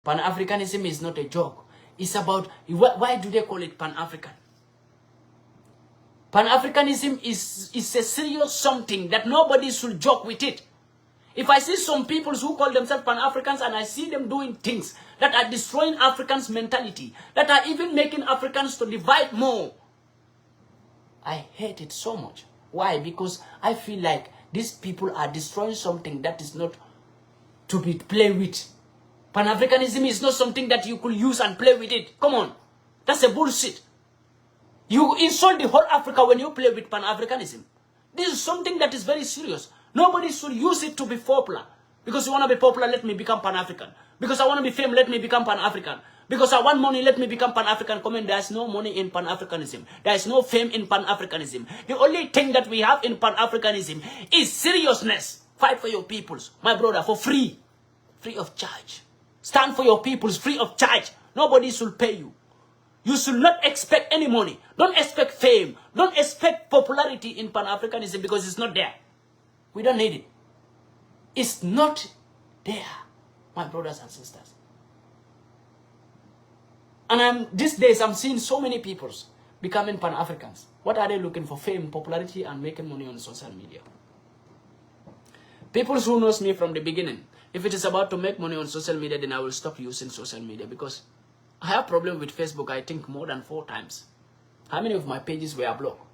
Pan-Africanism is not a joke. It's about, why do they call it Pan-African? Pan-Africanism is a serious something that nobody should joke with it. If I see some people who call themselves Pan-Africans and I see them doing things that are destroying Africans' mentality, that are even making Africans to divide more, I hate it so much. Why? Because I feel like these people are destroying something that is not to be played with. Pan-Africanism is not something that you could use and play with it. Come on. That's a bullshit. You insult the whole Africa when you play with Pan-Africanism. This is something that is very serious. Nobody should use it to be popular. Because you want to be popular, let me become Pan-African. Because I want to be famous, let me become Pan-African. Because I want money, let me become Pan-African. Comment, there is no money in Pan-Africanism. There is no fame in Pan-Africanism. The only thing that we have in Pan-Africanism is seriousness. Fight for your peoples, my brother, for free. Free of charge. Stand for your peoples, free of charge. Nobody should pay you. You should not expect any money. Don't expect fame. Don't expect popularity in Pan-Africanism because it's not there. We don't need it. It's not there, my brothers and sisters. And these days, I'm seeing so many people becoming Pan-Africans. What are they looking for? Fame, popularity, and making money on social media. People who knows me from the beginning, if it is about to make money on social media, then I will stop using social media because I have a problem with Facebook, I think, more than 4 times. How many of my pages were blocked?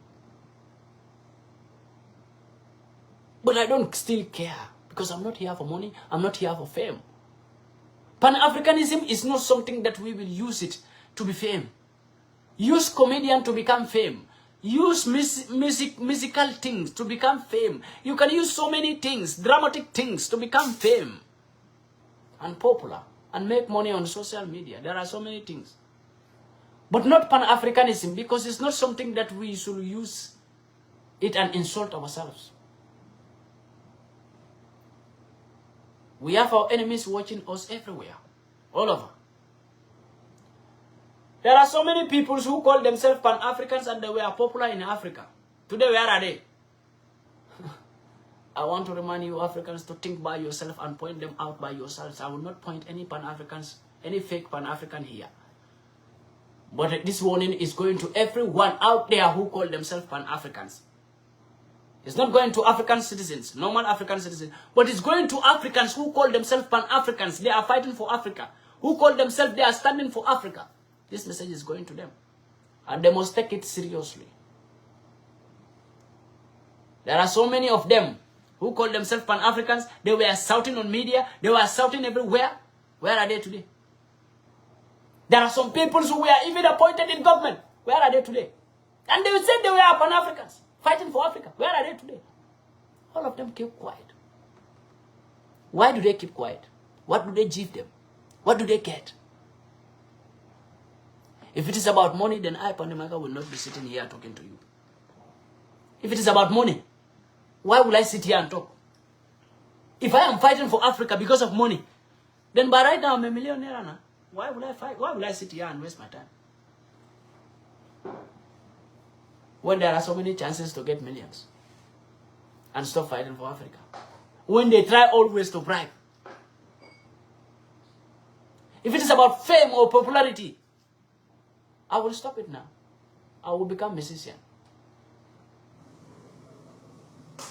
But I don't still care because I'm not here for money. I'm not here for fame. Pan-Africanism is not something that we will use it to be fame. Use comedian to become fame. Use musical things to become fame. You can use so many things, dramatic things to become fame and popular and make money on social media. There are so many things. But not Pan-Africanism because it's not something that we should use it and insult ourselves. We have our enemies watching us everywhere, all over. There are so many people who call themselves Pan-Africans and they were popular in Africa. Today, where are they? I want to remind you Africans to think by yourself and point them out by yourselves. I will not point any Pan-Africans, any fake Pan-African here. But this warning is going to everyone out there who call themselves Pan-Africans. It's not going to African citizens, normal African citizens, but it's going to Africans who call themselves Pan-Africans. They are fighting for Africa. Who call themselves, they are standing for Africa. This message is going to them. And they must take it seriously. There are so many of them who call themselves Pan-Africans. They were shouting on media. They were shouting everywhere. Where are they today? There are some people who were even appointed in government. Where are they today? And they said they were Pan-Africans. Fighting for Africa. Where are they today? All of them keep quiet. Why do they keep quiet? What do they give them? What do they get? If it is about money, then I, PANDI, will not be sitting here talking to you. If it is about money, why will I sit here and talk? If I am fighting for Africa because of money, then by right now I'm a millionaire now. Why will I fight? Why will I sit here and waste my time? When there are so many chances to get millions and stop fighting for Africa. When they try always to bribe. If it is about fame or popularity, I will stop it now. I will become a musician.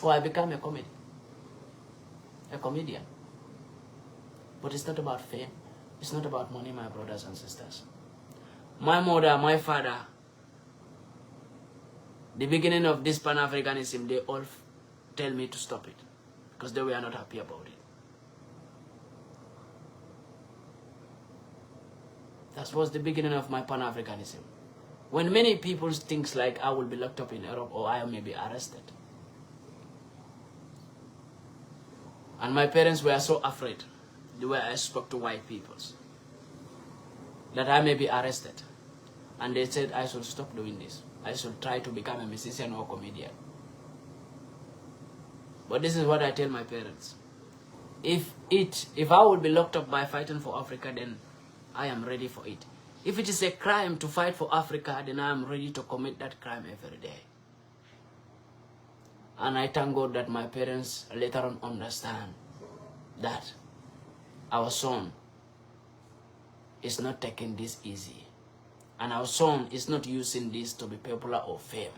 Or I become a comedian. But it's not about fame. It's not about money, my brothers and sisters. My mother, my father, the beginning of this Pan-Africanism, they all tell me to stop it. Because they were not happy about it. That was the beginning of my Pan-Africanism. When many people think like I will be locked up in Europe or I may be arrested. And my parents were so afraid the way I spoke to white peoples that I may be arrested. And they said I should stop doing this. I should try to become a musician or comedian. But this is what I tell my parents. If I will be locked up by fighting for Africa, then I am ready for it. If it is a crime to fight for Africa, then I am ready to commit that crime every day. And I thank God that my parents later on understand that our son is not taking this easy. And our son is not using this to be popular or fame.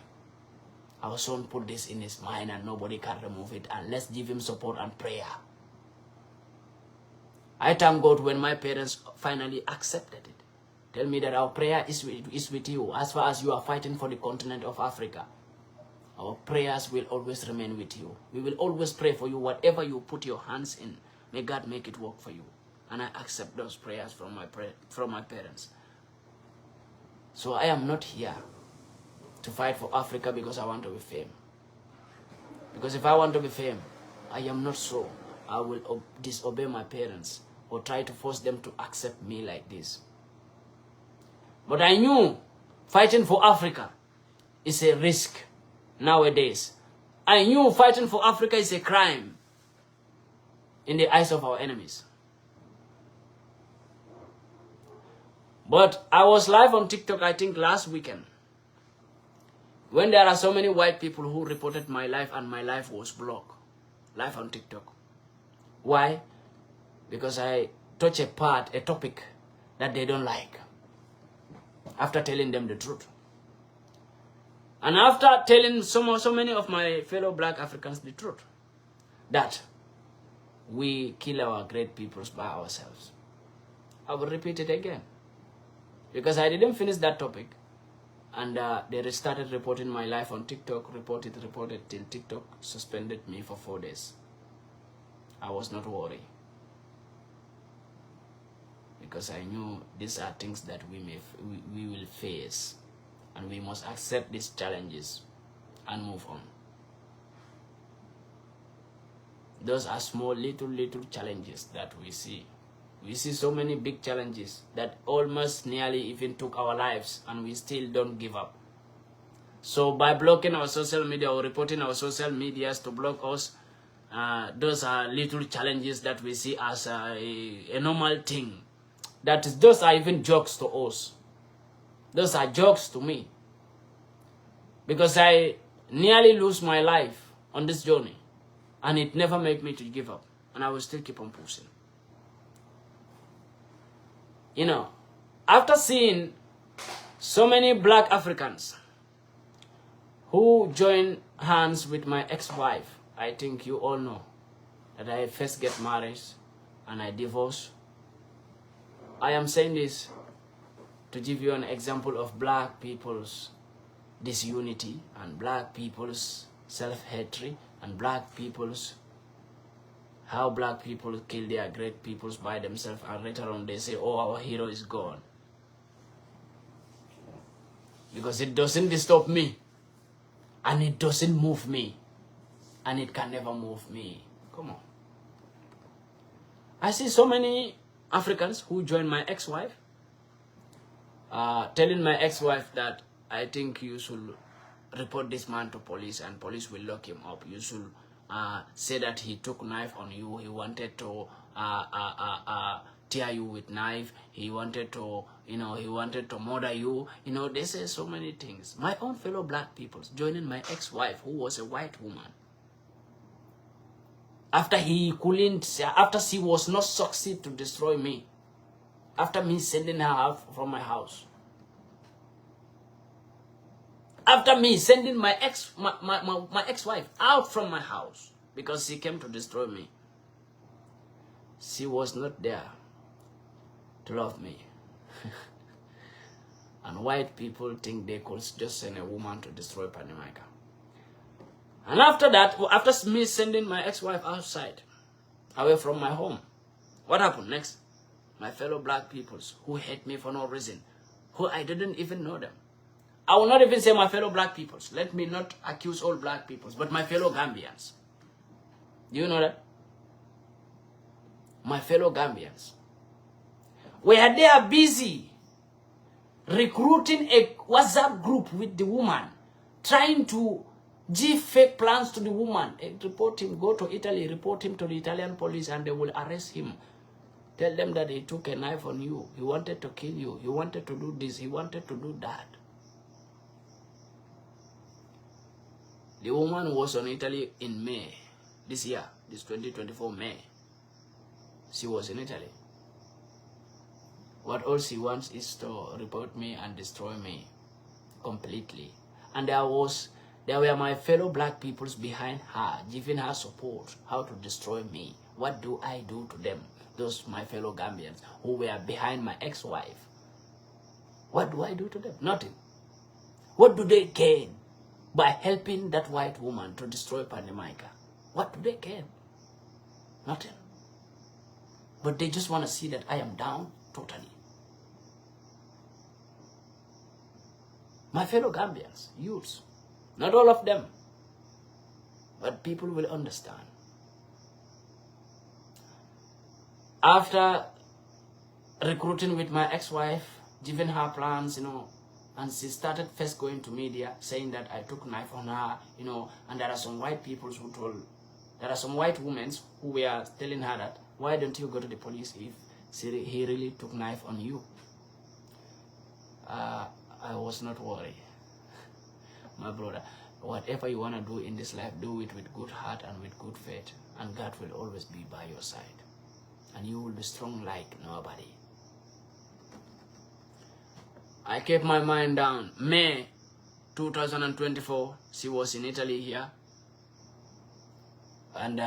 Our son put this in his mind and nobody can remove it. And let's give him support and prayer. I thank God when my parents finally accepted it. Tell me that our prayer is with you. As far as you are fighting for the continent of Africa, our prayers will always remain with you. We will always pray for you. Whatever you put your hands in, may God make it work for you. And I accept those prayers from my parents. So I am not here to fight for Africa because I want to be famous. Because if I want to be famous, I am not so. I will disobey my parents or try to force them to accept me like this. But I knew fighting for Africa is a risk nowadays. I knew fighting for Africa is a crime in the eyes of our enemies. But I was live on TikTok, I think last weekend, when there are so many white people who reported my life and my life was blocked. Live on TikTok. Why? Because I touch a topic that they don't like. After telling them the truth. And after telling so many of my fellow black Africans the truth. That we kill our great peoples by ourselves. I will repeat it again. Because I didn't finish that topic. And they started reporting my life on TikTok. Reported till TikTok suspended me for 4 days. I was not worried. Because I knew these are things that we will face. And we must accept these challenges and move on. Those are small, little challenges that we see. We see so many big challenges that almost nearly even took our lives, and we still don't give up. So by blocking our social media or reporting our social medias to block us, those are little challenges that we see as a normal thing. Those are even jokes to us. Those are jokes to me. Because I nearly lose my life on this journey. And it never made me to give up. And I will still keep on pushing. You know, after seeing so many black Africans who joined hands with my ex-wife, I think you all know that I first get married and I divorced. I am saying this to give you an example of black people's disunity and black people's self-hatred and black people's how black people kill their great peoples by themselves, and later on they say, oh, our hero is gone. Because it doesn't disturb me. And it doesn't move me. And it can never move me. Come on. I see so many Africans who join my ex-wife, telling my ex-wife that I think you should report this man to police and police will lock him up. You should say that he took knife on you. He wanted to tear you with knife. He wanted to, he wanted to murder you. They say so many things. My own fellow black people joining my ex-wife, who was a white woman. After she was not succeed to destroy me. After me sending her out from my house. After me sending my ex-wife out from my house because she came to destroy me. She was not there to love me. And white people think they could just send a woman to destroy Panafricanism. And after that, after me sending my ex-wife outside, away from my home, what happened next? My fellow black peoples who hate me for no reason, who I didn't even know them. I will not even say my fellow black peoples. Let me not accuse all black peoples, but my fellow Gambians. Do you know that? My fellow Gambians. Where they are busy recruiting a WhatsApp group with the woman, trying to give fake plans to the woman, and report him, go to Italy, report him to the Italian police, and they will arrest him. Tell them that he took a knife on you. He wanted to kill you. He wanted to do this. He wanted to do that. The woman was on Italy in May, this year, this 2024 May. She was in Italy. What all she wants is to report me and destroy me completely. And there were my fellow black peoples behind her, giving her support, how to destroy me. What do I do to them? Those my fellow Gambians who were behind my ex-wife. What do I do to them? Nothing. What do they gain by helping that white woman to destroy MAICA? What do they gain? Nothing. But they just want to see that I am down totally. My fellow Gambians, youths, not all of them, but people will understand. After recruiting with my ex-wife, giving her plans, and she started first going to media saying that I took knife on her, and there are some white people who told, there are some white women who were telling her that, why don't you go to the police if he really took knife on you? I was not worried. My brother, whatever you want to do in this life, do it with good heart and with good faith. And God will always be by your side. And you will be strong like nobody. I kept my mind down. May 2024, she was in Italy here. And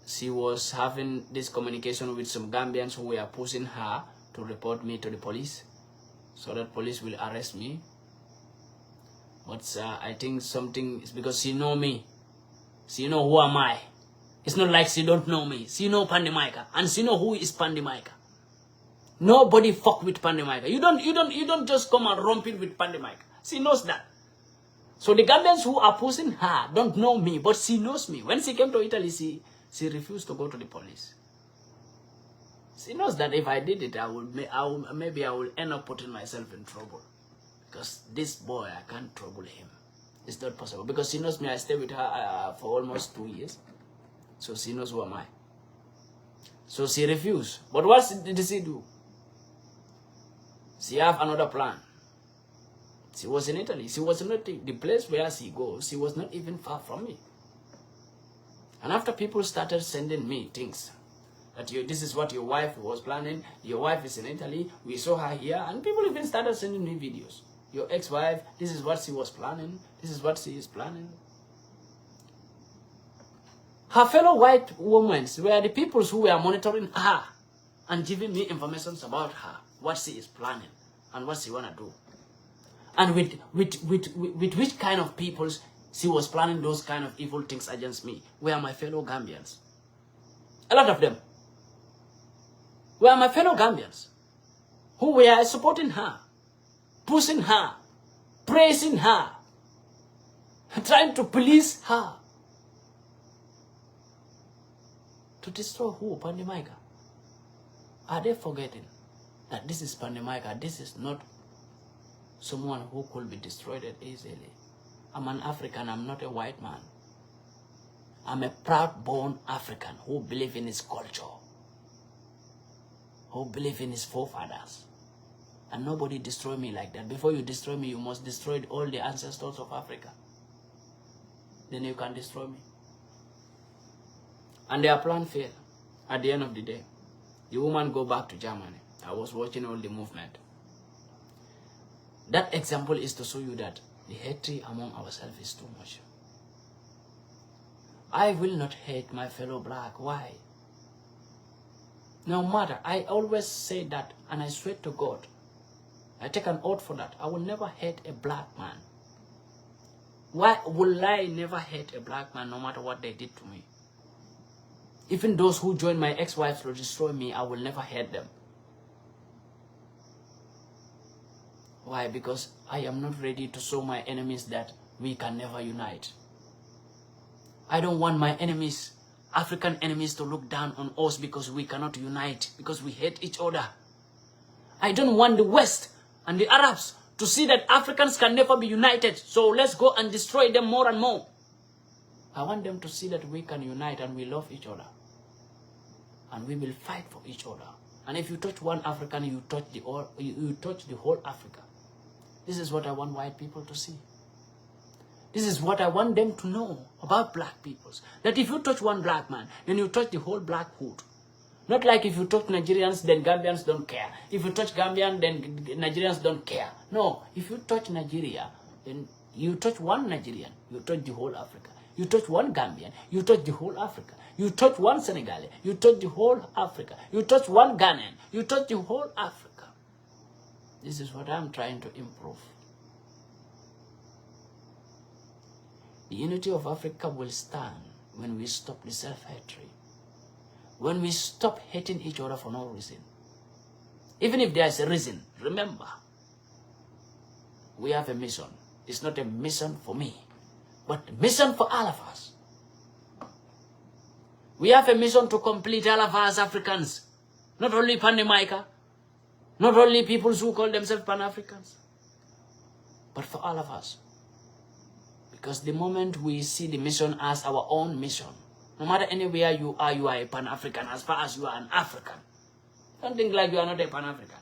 she was having this communication with some Gambians who were pushing her to report me to the police, so that police will arrest me. But I think something is because she know me. She know who am I. It's not like she don't know me. She know MAICA, and she know who is MAICA. Nobody fuck with MAICA. You don't just come and romp it with MAICA. She knows that. So the Gambians who are pushing her don't know me, but she knows me. When she came to Italy, she refused to go to the police. She knows that if I did it, maybe I will end up putting myself in trouble. Because this boy, I can't trouble him. It's not possible. Because she knows me, I stayed with her for almost 2 years. So she knows who am I. So she refused. But what did she do? She have another plan. She was in Italy. She was not the place where she goes. She was not even far from me. And after people started sending me things, that this is what your wife was planning. Your wife is in Italy. We saw her here. And people even started sending me videos. Your ex-wife, this is what she was planning. This is what she is planning. Her fellow white women were the people who were monitoring her and giving me information about her, what she is planning and what she want to do. And with which kind of people she was planning those kind of evil things against me were my fellow Gambians. A lot of them were my fellow Gambians who were supporting her, pushing her, praising her, trying to please her. To destroy who? MAICA. Are they forgetting that this is MAICA? This is not someone who could be destroyed easily. I'm an African, I'm not a white man. I'm a proud-born African who believes in his culture, who believes in his forefathers. And nobody destroy me like that. Before you destroy me, you must destroy all the ancestors of Africa. Then you can destroy me. And their plan failed. At the end of the day, the woman go back to Germany. I was watching all the movement. That example is to show you that the hatred among ourselves is too much. I will not hate my fellow black. Why? No matter. I always say that, and I swear to God, I take an oath for that. I will never hate a black man. Why will I never hate a black man no matter what they did to me? Even those who join my ex-wives to destroy me, I will never hate them. Why? Because I am not ready to show my enemies that we can never unite. I don't want my enemies, African enemies, to look down on us because we cannot unite, because we hate each other. I don't want the West and the Arabs to see that Africans can never be united, so let's go and destroy them more and more. I want them to see that we can unite and we love each other. And we will fight for each other. And if you touch one African, you touch the whole Africa. This is what I want white people to see. This is what I want them to know about black peoples. That if you touch one black man, then you touch the whole black hood. Not like if you touch Nigerians, then Gambians don't care. If you touch Gambian, then Nigerians don't care. No, if you touch Nigeria, then you touch one Nigerian, you touch the whole Africa. You touch one Gambian, you touch the whole Africa. You touch one Senegalese, you touch the whole Africa. You touch one Ghanaian, you touch the whole Africa. This is what I'm trying to improve. The unity of Africa will stand when we stop the self-hatred. When we stop hating each other for no reason. Even if there is a reason, remember, we have a mission. It's not a mission for me, but a mission for all of us. We have a mission to complete all of us Africans. Not only PANDI MAICA, not only people who call themselves Pan-Africans, but for all of us. Because the moment we see the mission as our own mission, no matter anywhere you are a Pan-African as far as you are an African. Don't think like you are not a Pan-African.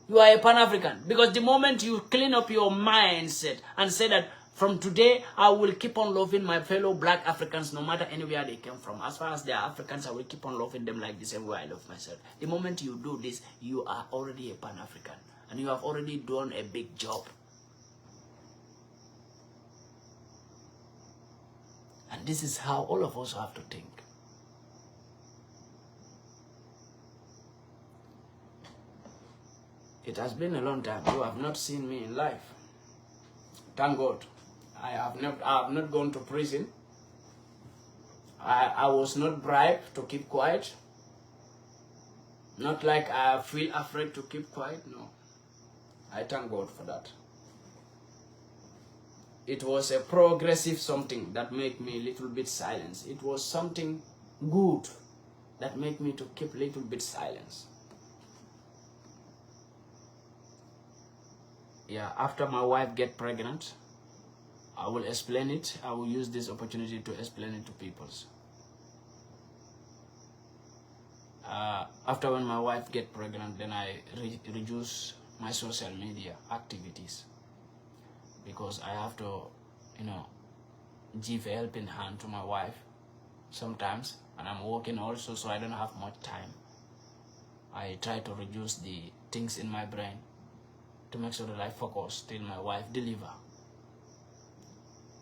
You are a Pan-African. Because the moment you clean up your mindset and say that from today, I will keep on loving my fellow black Africans no matter anywhere they came from. As far as they are Africans, I will keep on loving them like the same way I love myself. The moment you do this, you are already a Pan-African. And you have already done a big job. And this is how all of us have to think. It has been a long time. You have not seen me in life. Thank God. I have not gone to prison. I was not bribed to keep quiet. Not like I feel afraid to keep quiet. No. I thank God for that. It was a progressive something that made me a little bit silent. It was something good that made me to keep a little bit silence. Yeah, after my wife get pregnant, I will explain it. I will use this opportunity to explain it to people. After when my wife get pregnant, then I reduce my social media activities. Because I have to, give a helping hand to my wife sometimes. And I'm working also, so I don't have much time. I try to reduce the things in my brain to make sure that I focus till my wife deliver.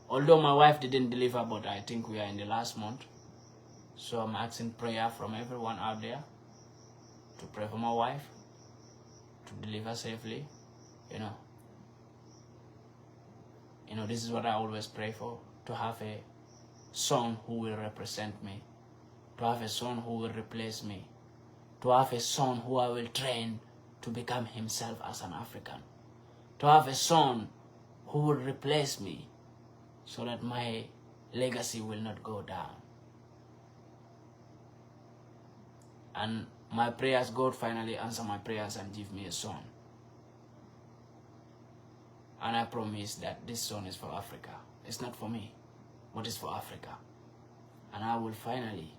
Although my wife didn't deliver, but I think we are in the last month. So I'm asking prayer from everyone out there to pray for my wife to deliver safely, this is what I always pray for, to have a son who will represent me, to have a son who will replace me, to have a son who I will train to become himself as an African, to have a son who will replace me so that my legacy will not go down. And my prayers, God finally answer my prayers and give me a son. And I promise that this son is for Africa. It's not for me, but it's for Africa. And I will finally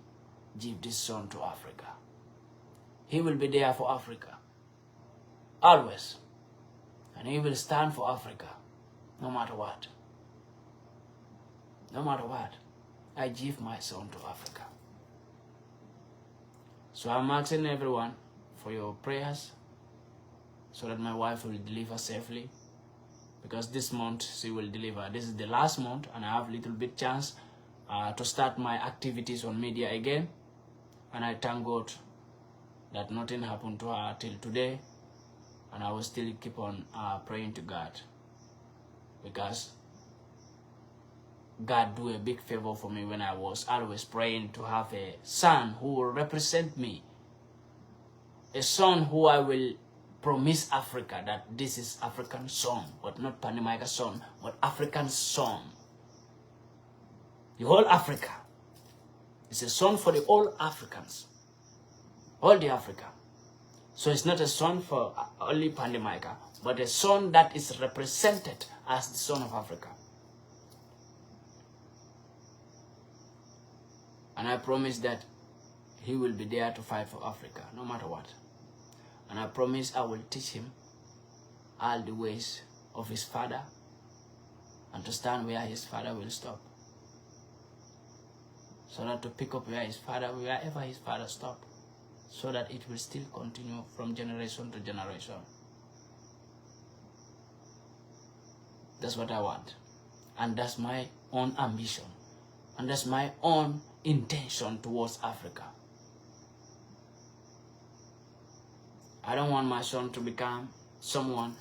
give this son to Africa. He will be there for Africa, always. And he will stand for Africa, no matter what. No matter what, I give my son to Africa. So I'm asking everyone for your prayers so that my wife will deliver safely. Because this month she will deliver. This is the last month and I have a little bit chance to start my activities on media again. And I thank God that nothing happened to her till today. And I will still keep on praying to God. Because God do a big favor for me when I was always praying to have a son who will represent me. A son who I will promise Africa that this is African son, but not PANDI MAICA son, but African son. The whole Africa. It's a son for the all Africans. All the Africa. So it's not a son for only PANDI MAICA, but a son that is represented as the son of Africa. And I promise that he will be there to fight for Africa, no matter what. And I promise I will teach him all the ways of his father and to stand where his father will stop. So that to pick up where his father, wherever his father stopped. so that it will still continue from generation to generation. That's what I want. And that's my own ambition. And that's my own intention towards Africa. I don't want my son to become someone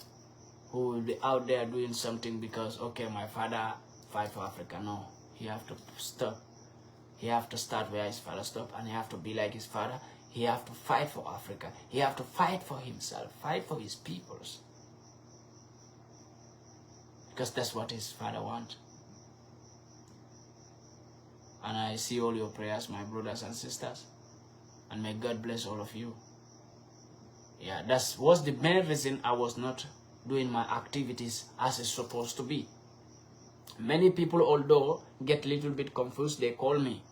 who will be out there doing something because, okay, my father fight for Africa. No, he have to stop. He have to start where his father stopped, and he have to be like his father. He have to fight for Africa. He have to fight for himself, fight for his peoples. Because that's what his father wants. And I see all your prayers, my brothers and sisters. And may God bless all of you. Yeah, that was the main reason I was not doing my activities as it's supposed to be. Many people, although get a little bit confused, they call me.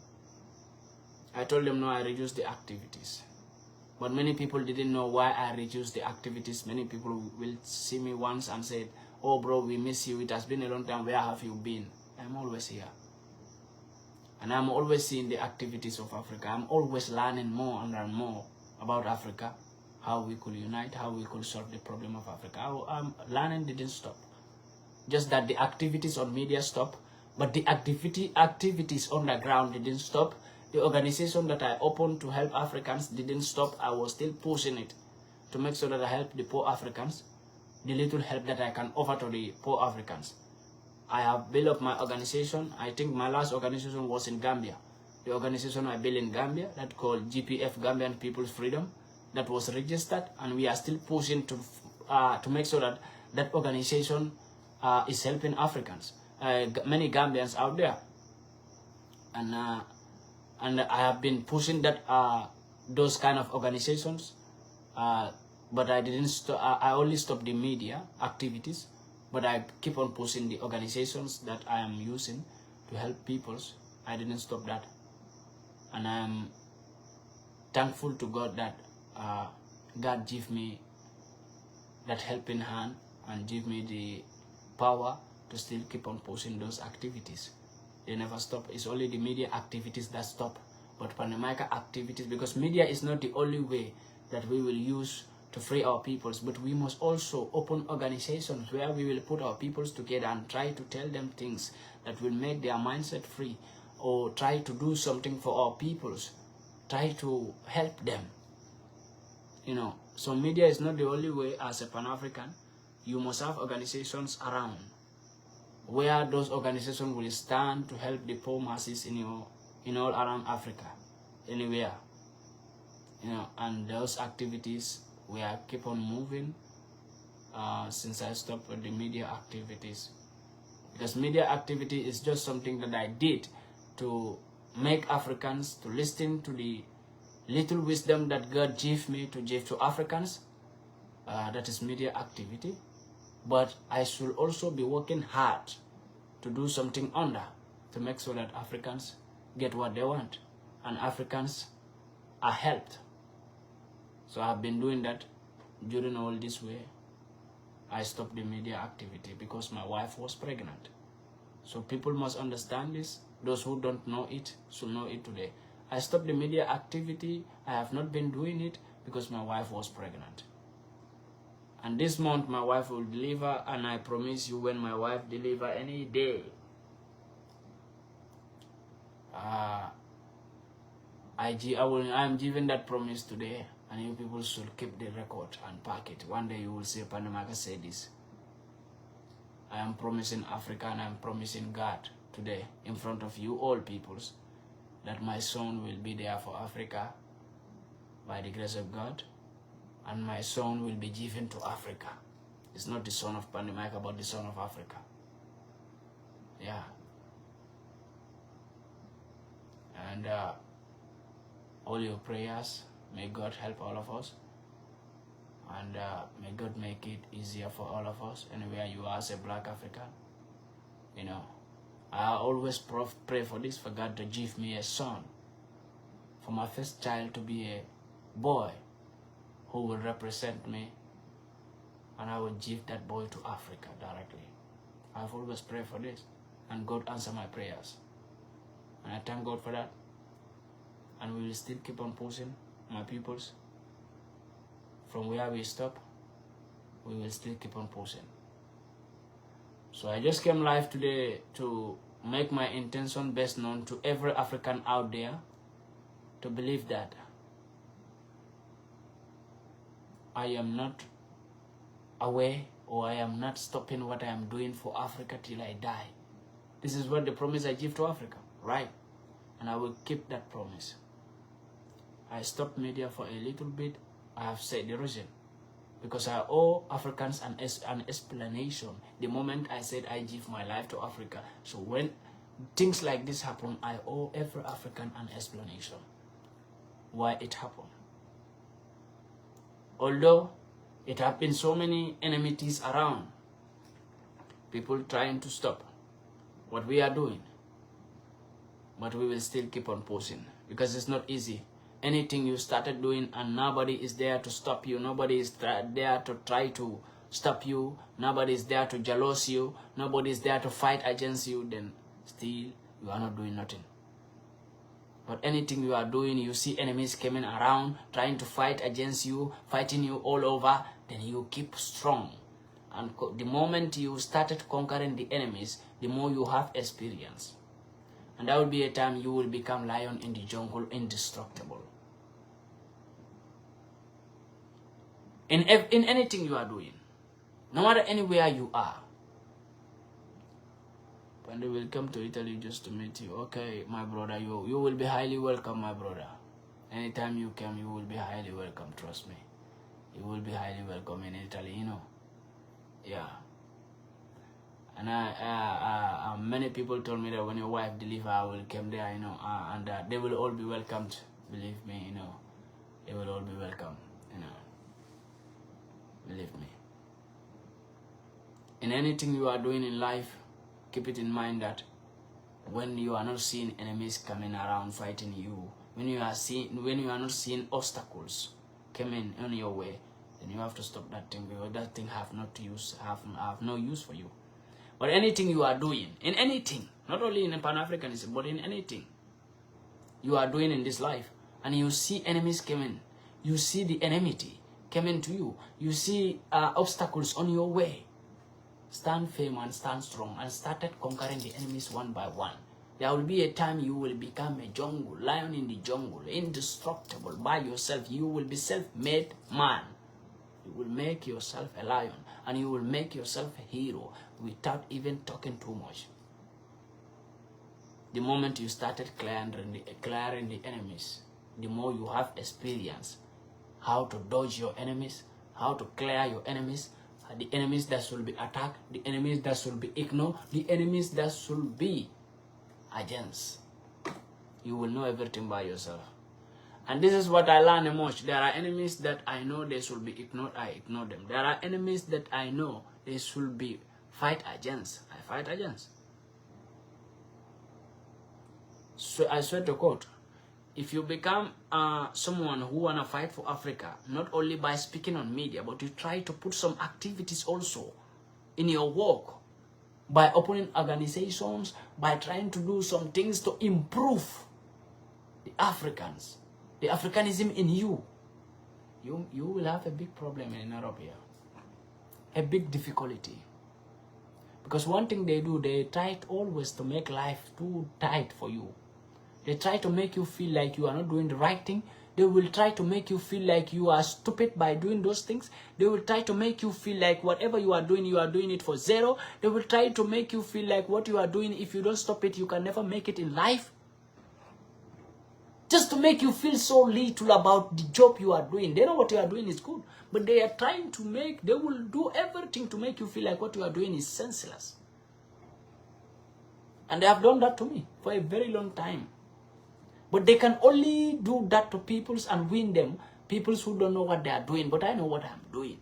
I told them, no, I reduced the activities. But many people didn't know why I reduced the activities. Many people will see me once and say, oh bro, we miss you. It has been a long time. Where have you been? I'm always here. And I'm always seeing the activities of Africa. I'm always learning more and learn more about Africa. How we could unite, how we could solve the problem of Africa. Learning didn't stop. Just that the activities on media stopped, but the activities on the ground didn't stop. The organization that I opened to help Africans didn't stop. I was still pushing it to make sure that I help the poor Africans, the little help that I can offer to the poor Africans. I have built up my organization. I think my last organization was in Gambia. The organization I built in Gambia, that called GPF, Gambian People's Freedom, that was registered, and we are still pushing to make sure that that organization is helping Africans, many Gambians out there, and I have been pushing that those kind of organizations, but I didn't stop. I only stopped the media activities, but I keep on pushing the organizations that I am using to help peoples. I didn't stop that, and I am thankful to God that God give me that helping hand and give me the power to still keep on pushing those activities. They never stop. It's only the media activities that stop. But MAICA activities, because media is not the only way that we will use to free our peoples, but we must also open organizations where we will put our peoples together and try to tell them things that will make their mindset free, or try to do something for our peoples, try to help them. You know, so media is not the only way. As a Pan-African, you must have organizations around where those organizations will stand to help the poor masses in all around Africa, anywhere. You know, and those activities we are keep on moving since I stopped with the media activities. Because media activity is just something that I did to make Africans to listen to the little wisdom that God gave me to give to Africans. That is media activity. But I should also be working hard to do something under, to make sure that Africans get what they want and Africans are helped. So I've been doing that during all this way. I stopped the media activity because my wife was pregnant. So people must understand this. Those who don't know it should know it today. I stopped the media activity. I have not been doing it because my wife was pregnant. And this month my wife will deliver, and I promise you, when my wife deliver any day, I'm giving that promise today, and you people should keep the record and pack it. One day you will see MAICA say this. I am promising Africa, and I am promising God today in front of you all peoples, that my son will be there for Africa by the grace of God, and my son will be given to Africa. It's not the son of MAICA, but the son of Africa. Yeah. And all your prayers, may God help all of us, and may God make it easier for all of us, anywhere you are as a black African. You know, I always pray for this, for God to give me a son, for my first child to be a boy who will represent me, and I will give that boy to Africa directly. I've always prayed for this, and God answered my prayers, and I thank God for that. And we will still keep on pushing my peoples, from where we stop, we will still keep on pushing. So I just came live today to make my intention best known to every African out there, to believe that I am not away, or I am not stopping what I am doing for Africa till I die. This is what the promise I give to Africa, right? And I will keep that promise. I stopped media for a little bit. I have said the reason. Because I owe Africans an explanation the moment I said I give my life to Africa. So when things like this happen, I owe every African an explanation why it happened. Although it have been so many enmities around, people trying to stop what we are doing, but we will still keep on pushing, because it's not easy. Anything you started doing and nobody is there to stop you, nobody is there to try to stop you, nobody is there to jealous you, nobody is there to fight against you, then still you are not doing nothing. But anything you are doing, you see enemies coming around, trying to fight against you, fighting you all over, then you keep strong. And the moment you started conquering the enemies, the more you have experience. And that will be a time you will become lion in the jungle, indestructible. In anything you are doing, no matter anywhere you are. When they will come to Italy just to meet you, okay, my brother, you will be highly welcome, my brother. Anytime you come, you will be highly welcome, trust me. You will be highly welcome in Italy, you know. Yeah. And many people told me that when your wife delivers, I will come there, you know, and they will all be welcomed. Believe me, you know, they will all be welcome, you know. Believe me. In anything you are doing in life, keep it in mind that when you are not seeing enemies coming around fighting you, when you are not seeing obstacles coming on your way, then you have to stop that thing, because that thing have no use for you. But anything you are doing, in anything, not only in Pan-Africanism, but in anything you are doing in this life, and you see enemies coming, you see the enmity coming to you, you see obstacles on your way, stand firm and stand strong, and started conquering the enemies one by one. There will be a time you will become a jungle, lion in the jungle, indestructible by yourself. You will be self-made man. You will make yourself a lion, and you will make yourself a hero without even talking too much. The moment you started clearing the enemies, the more you have experience how to dodge your enemies, how to clear your enemies, the enemies that should be attacked, the enemies that should be ignored, the enemies that should be against. You will know everything by yourself. And this is what I learned much. There are enemies that I know they should be ignored, I ignore them. There are enemies that I know they should be fight against, I fight against. So I swear to God, if you become someone who wanna fight for Africa, not only by speaking on media, but you try to put some activities also in your work, by opening organizations, by trying to do some things to improve the Africans, the Africanism in you, you will have a big problem in Europe here, a big difficulty. Because one thing they do, they try always to make life too tight for you. They try to make you feel like you are not doing the right thing. They will try to make you feel like you are stupid by doing those things. They will try to make you feel like whatever you are doing it for zero. They will try to make you feel like what you are doing, if you don't stop it, you can never make it in life. Just to make you feel so little about the job you are doing. They know what you are doing is good, but they are trying to they will do everything to make you feel like what you are doing is senseless. And they have done that to me for a very long time. But they can only do that to peoples and win them, peoples who don't know what they are doing. But I know what I'm doing.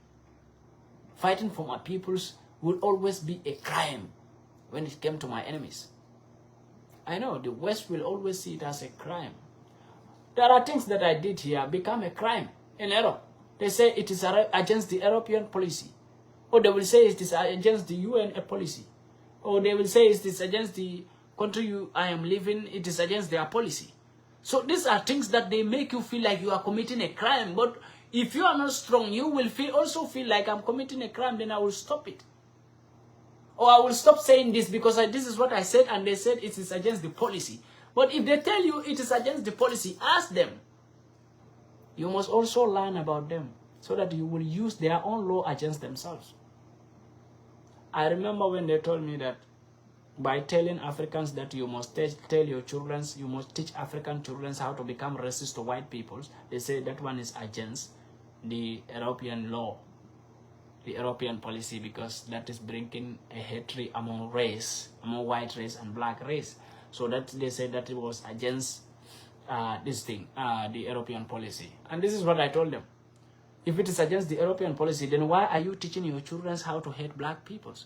Fighting for my peoples will always be a crime when it came to my enemies. I know the West will always see it as a crime. There are things that I did here become a crime in Europe. They say it is against the European policy. Or they will say it is against the UN policy. Or they will say it is against the country I am living, it is against their policy. So these are things that they make you feel like you are committing a crime. But if you are not strong, you will also feel like I'm committing a crime, then I will stop it. Or I will stop saying this because this is what I said and they said it is against the policy. But if they tell you it is against the policy, ask them. You must also learn about them so that you will use their own law against themselves. I remember when they told me that by telling Africans that you must tell your children, you must teach African children how to become racist to white peoples, they say that one is against the European law, the European policy, because that is bringing a hatred among race, among white race and black race. So that they said that it was against this thing, the European policy. And this is what I told them. If it is against the European policy, then why are you teaching your children how to hate black peoples?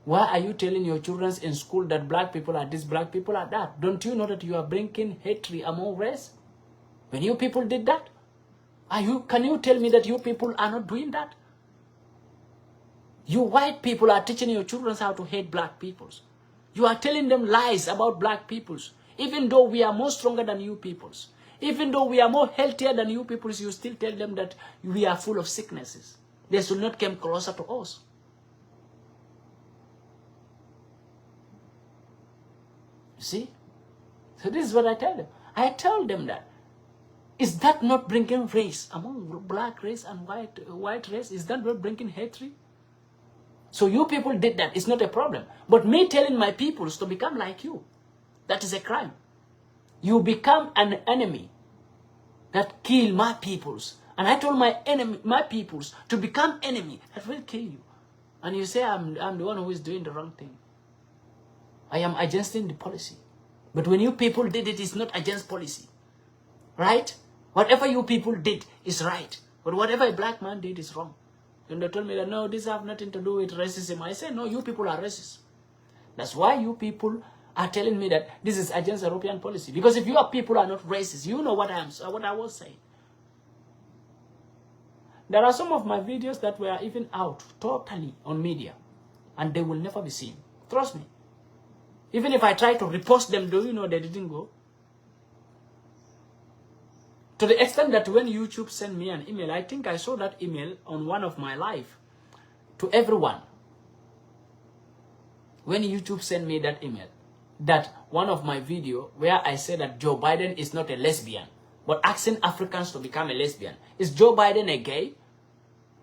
Why are you telling your children in school that black people are this, black people are that? Don't you know that you are bringing hatred among race? When you people did that? Can you tell me that you people are not doing that? You white people are teaching your children how to hate black peoples. You are telling them lies about black peoples. Even though we are more stronger than you peoples. Even though we are more healthier than you peoples, you still tell them that we are full of sicknesses. They should not come closer to us. See? So this is what I tell them. I tell them that. Is that not bringing race among black race and white race? Is that not bringing hatred? So you people did that. It's not a problem. But me telling my peoples to become like you, that is a crime. You become an enemy that kill my peoples. And I told my peoples to become enemy that will kill you. And you say I'm the one who is doing the wrong thing. I am against the policy. But when you people did it, it's not against policy. Right? Whatever you people did is right. But whatever a black man did is wrong. And they told me that, no, this have nothing to do with racism. I said, no, you people are racist. That's why you people are telling me that this is against European policy. Because if your people are not racist, you know what I was saying. There are some of my videos that were even out totally on media. And they will never be seen. Trust me. Even if I try to repost them, do you know they didn't go? To the extent that when YouTube sent me an email, I think I saw that email on one of my live to everyone. When YouTube sent me that email, that one of my video where I said that Joe Biden is not a lesbian, but asking Africans to become a lesbian. Is Joe Biden a gay?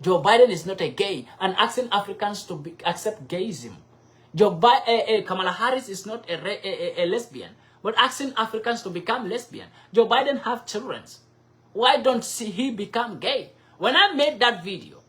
Joe Biden is not a gay, and asking Africans to accept gayism. Kamala Harris is not a lesbian, but asking Africans to become lesbian. Joe Biden have children. Why don't he become gay? When I made that video,